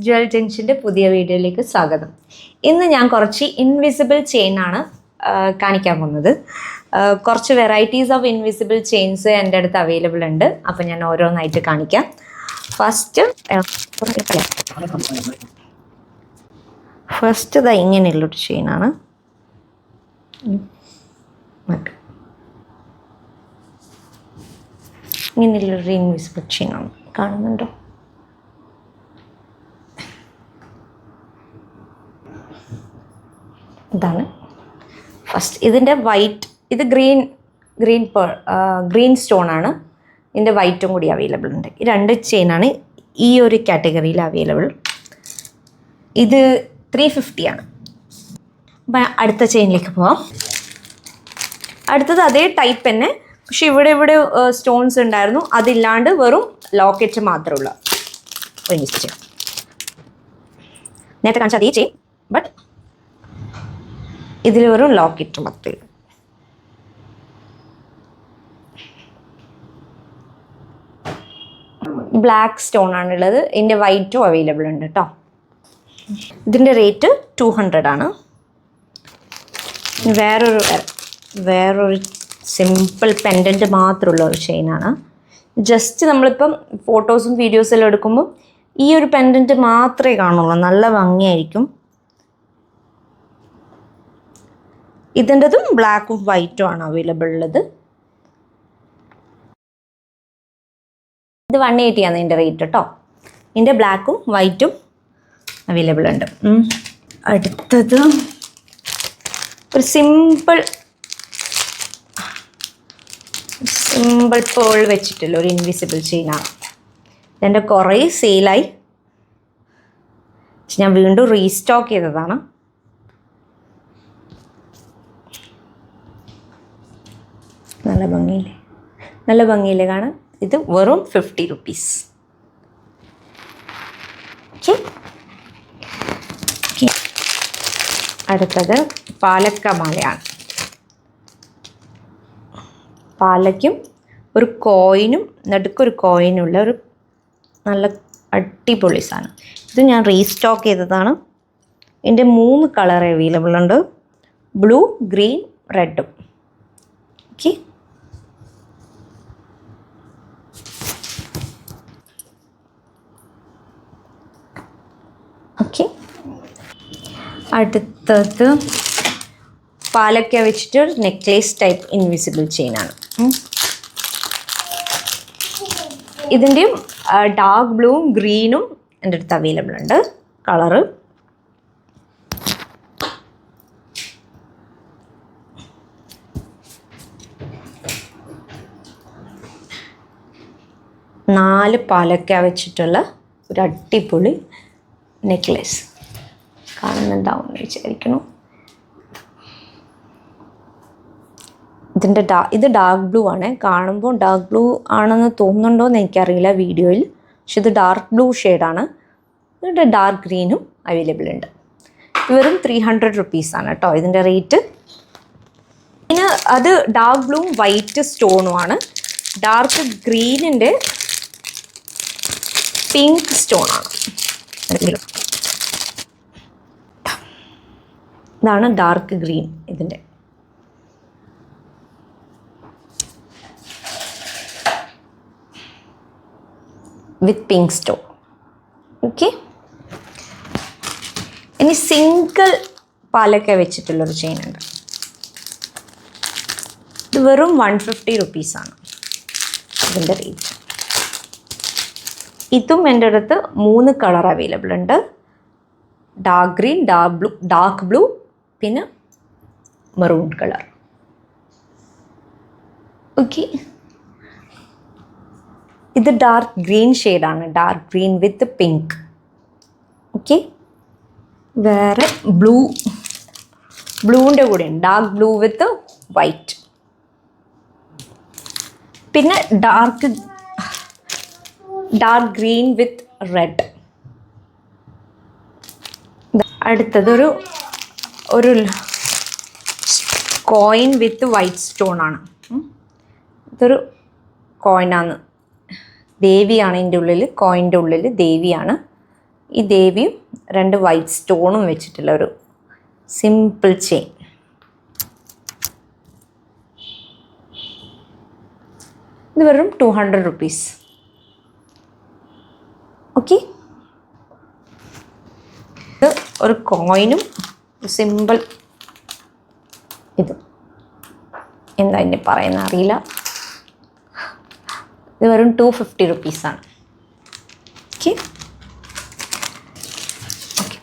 Jewel ജംഗ്ഷൻ്റെ പുതിയ വീഡിയോയിലേക്ക് സ്വാഗതം. ഇന്ന് ഞാൻ കുറച്ച് ഇൻവിസിബിൾ ചെയിൻ ആണ് കാണിക്കാൻ പോകുന്നത്. കുറച്ച് വെറൈറ്റീസ് ഓഫ് ഇൻവിസിബിൾ ചെയിൻസ് എൻ്റെ അടുത്ത് അവൈലബിൾ ഉണ്ട്. അപ്പോൾ ഞാൻ ഓരോന്നായിട്ട് കാണിക്കാം. ഫസ്റ്റ് ഇതാ ഇങ്ങനെയുള്ളൊരു ചെയിനാണ്. ഇങ്ങനെയുള്ളൊരു ഇൻവിസിബിൾ ചെയിനാണ്, കാണുന്നുണ്ടോ? ഇതാണ് ഫസ്റ്റ്. ഇതിൻ്റെ വൈറ്റ്, ഇത് ഗ്രീൻ സ്റ്റോൺ ആണ്. ഇതിൻ്റെ വൈറ്റും കൂടി അവൈലബിൾ ഉണ്ട്. ഈ രണ്ട് ചെയിനാണ് ഈ ഒരു കാറ്റഗറിയിൽ അവൈലബിൾ. ഇത് 350 ആണ്. അപ്പം അടുത്ത ചെയിനിലേക്ക് പോവാം. അടുത്തത് അതേ ടൈപ്പ് തന്നെ, പക്ഷെ ഇവിടെ സ്റ്റോൺസ് ഉണ്ടായിരുന്നു. അതില്ലാണ്ട് വെറും ലോക്കറ്റ് മാത്രമുള്ള ഒരു ചെയിൻ. നേരത്തെ കാണിച്ചാൽ അതേ ചെയിൻ, ബട്ട് ഇതിൽ വെറും ലോക്കറ്റ് മാത്രമേ. ബ്ലാക്ക് സ്റ്റോൺ ആണുള്ളത്. ഇതിൻ്റെ വൈറ്റും അവൈലബിൾ ഉണ്ട് കേട്ടോ. ഇതിൻ്റെ റേറ്റ് 200 ആണ്. വേറൊരു സിമ്പിൾ പെൻഡൻറ്റ് മാത്രമുള്ള ഒരു ചെയിനാണ്. ജസ്റ്റ് നമ്മളിപ്പം ഫോട്ടോസും വീഡിയോസെല്ലാം എടുക്കുമ്പോൾ ഈ ഒരു പെൻഡൻറ്റ് മാത്രമേ കാണുള്ളൂ. നല്ല ഭംഗിയായിരിക്കും. ഇതിൻ്റെതും ബ്ലാക്കും വൈറ്റും ആണ് അവൈലബിൾ ഉള്ളത്. ഇത് 180 ആണ് ഇതിൻ്റെ റേറ്റ് കേട്ടോ. ഇതിൻ്റെ ബ്ലാക്കും വൈറ്റും അവൈലബിൾ ഉണ്ട്. അടുത്തത് ഒരു സിമ്പിൾ പേൾ വെച്ചിട്ടുള്ള ഒരു ഇൻവിസിബിൾ ചെയിനാണ്. ഇതെൻ്റെ കുറേ സെയിലായി, ഞാൻ വീണ്ടും റീസ്റ്റോക്ക് ചെയ്തതാണ്. നല്ല ഭംഗിയില്ലേ കാണാൻ. ഇത് വെറും 50 റുപ്പീസ്. അടുത്തത് പാലക്ക മാലയാണ്. പാലയ്ക്കും ഒരു കോയിനും നടുക്കൊരു കോയിനുള്ള ഒരു നല്ല അടിപൊളി സാധനം. ഇത് ഞാൻ റീസ്റ്റോക്ക് ചെയ്തതാണ്. ഇതിൻ്റെ 3 കളർ അവൈലബിൾ ഉണ്ട്: ബ്ലൂ, ഗ്രീൻ, റെഡും. ഓക്കെ, അടുത്തത് പാലക്ക വെച്ചിട്ട് നെക്ലേസ് ടൈപ്പ് ഇൻവിസിബിൾ ചെയിനാണ്. ഇതിൻ്റെയും ഡാർക്ക് ബ്ലൂവും ഗ്രീനും എൻ്റെ അടുത്ത് അവൈലബിൾ ഉണ്ട് കളറ്. നാല് പാലക്ക വെച്ചിട്ടുള്ള ഒരു അടിപൊളി നെക്ലേസ്. കാണുന്നുണ്ടാവും വിചാരിക്കണം. ഇത് ഡാർക്ക് ബ്ലൂ ആണ്. കാണുമ്പോൾ ഡാർക്ക് ബ്ലൂ ആണെന്ന് തോന്നുന്നുണ്ടോ എന്ന് എനിക്കറിയില്ല വീഡിയോയിൽ, പക്ഷെ ഇത് ഡാർക്ക് ബ്ലൂ ഷെയ്ഡാണ്. ഇതിൻ്റെ ഡാർക്ക് ഗ്രീനും അവൈലബിൾ ഉണ്ട്. വെറും 300 റുപ്പീസാണ് കേട്ടോ ഇതിൻ്റെ റേറ്റ്. പിന്നെ അത് ഡാർക്ക് ബ്ലൂവും വൈറ്റ് സ്റ്റോണുമാണ്. ഡാർക്ക് ഗ്രീനിൻ്റെ പിങ്ക് സ്റ്റോണാണ്. ഇതാണ് ഡാർക്ക് ഗ്രീൻ ഇതിൻ്റെ. With pink stone. ഓക്കെ, ഇനി സിംഗിൾ പാലക്ക വെച്ചിട്ടുള്ളൊരു ചെയിൻ ഉണ്ട്. ഇത് വെറും 150 റുപ്പീസാണ് ഇതിൻ്റെ റേറ്റ്. ഇതും എൻ്റെ അടുത്ത് 3 കളർ അവൈലബിൾ ഉണ്ട്: ഡാർക്ക് ഗ്രീൻ, ഡാർക്ക് ബ്ലൂ, പിന്നെ മെറൂൺ കളർ. ഓക്കെ, ഇത് ഡാർക്ക് ഗ്രീൻ ഷെയ്ഡാണ്, ഡാർക്ക് ഗ്രീൻ വിത്ത് പിങ്ക്. ഓക്കെ, വേറെ ബ്ലൂവിൻ്റെ കൂടെ ഡാർക്ക് ബ്ലൂ വിത്ത് വൈറ്റ്. പിന്നെ ഡാർക്ക് ഗ്രീൻ വിത്ത് റെഡ്. അടുത്തത് ഒരു കോയിൻ വിത്ത് വൈറ്റ് സ്റ്റോൺ ആണ്. ഇതൊരു കോയിനാണ്. ദേവിയാണ് ഇതിൻ്റെ ഉള്ളിൽ, കോയിൻ്റെ ഉള്ളിൽ ദേവിയാണ്. ഈ ദേവിയും 2 വൈറ്റ് സ്റ്റോണും വെച്ചിട്ടുള്ള ഒരു സിമ്പിൾ ചെയിൻ. ഇത് വെറും 200 rupees. ഓക്കെ, ഇത് ഒരു കോയിനും സിമ്പിൾ, ഇത് എന്താ ഇനി പറയുന്ന അറിയില്ല. ഇത് വെറും 250 rupees ആണ്. ഓക്കെ ഓക്കെ,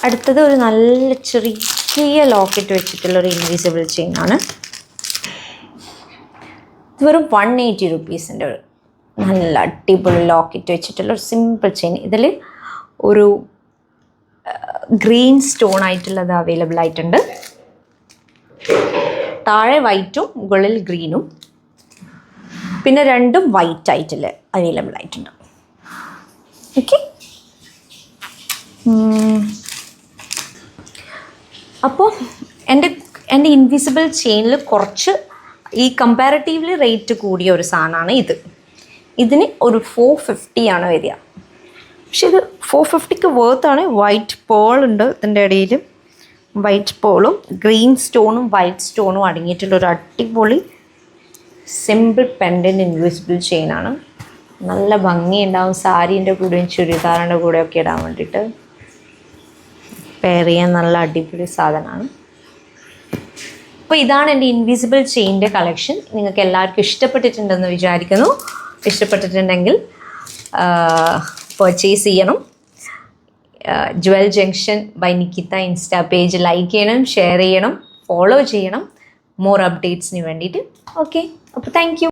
അടുത്തത് ഒരു നല്ല ചെറിയ ലോക്കറ്റ് വെച്ചിട്ടുള്ളൊരു ഇൻവിസിബിൾ ചെയിൻ ആണ്. ഇത് വെറും 180 rupeesൻ്റെ ഒരു നല്ല അടിപൊളി ലോക്കറ്റ് വെച്ചിട്ടുള്ള ഒരു സിമ്പിൾ ചെയിൻ. ഇതിൽ ഒരു ഗ്രീൻ സ്റ്റോൺ ആയിട്ടുള്ളത് അവൈലബിൾ ആയിട്ടുണ്ട്. താഴെ വൈറ്റും മുകളിൽ ഗ്രീനും, പിന്നെ 2ഉം വൈറ്റ് ആയിട്ടുള്ള അവൈലബിൾ ആയിട്ടുണ്ട്. ഓക്കെ, അപ്പോൾ എൻ്റെ ഇൻവിസിബിൾ ചെയിനിൽ കുറച്ച് ഈ കമ്പാരിറ്റീവ്ലി റേറ്റ് കൂടിയ ഒരു സാധനമാണ് ഇത്. ഇതിന് ഒരു 450 ആണ് വരിക. പക്ഷെ ഇത് 450ക്ക് വേർത്താണ്. വൈറ്റ് പേൾ ഉണ്ട് ഇതിൻ്റെ ഇടയിൽ, വൈറ്റ് പേളും ഗ്രീൻ സ്റ്റോണും വൈറ്റ് സ്റ്റോണും അടങ്ങിയിട്ടുള്ളൊരു അടിപൊളി സിമ്പിൾ പെൻഡൻറ്റ് ഇൻവിസിബിൾ ചെയിനാണ്. നല്ല ഭംഗിയുണ്ടാവും സാരീൻ്റെ കൂടെയും ചുരിദാറിൻ്റെ കൂടെയൊക്കെ ഇടാൻ വേണ്ടിയിട്ട്. പെയർ ചെയ്യാൻ നല്ല അടിപൊളി സാധനമാണ്. അപ്പോൾ ഇതാണ് എൻ്റെ ഇൻവിസിബിൾ ചെയിൻ്റെ കളക്ഷൻ. നിങ്ങൾക്ക് എല്ലാവർക്കും ഇഷ്ടപ്പെട്ടിട്ടുണ്ടെന്ന് വിചാരിക്കുന്നു. ഇഷ്ടപ്പെട്ടിട്ടുണ്ടെങ്കിൽ പർച്ചേസ് ചെയ്യണം. Jewel junction by Nikita Insta page like ചെയ്യണം, ഷെയർ ചെയ്യണം, ഫോളോ ചെയ്യണം മോർ അപ്ഡേറ്റ്സിന് വേണ്ടിയിട്ട്. ഓക്കെ, അപ്പോൾ താങ്ക് യു.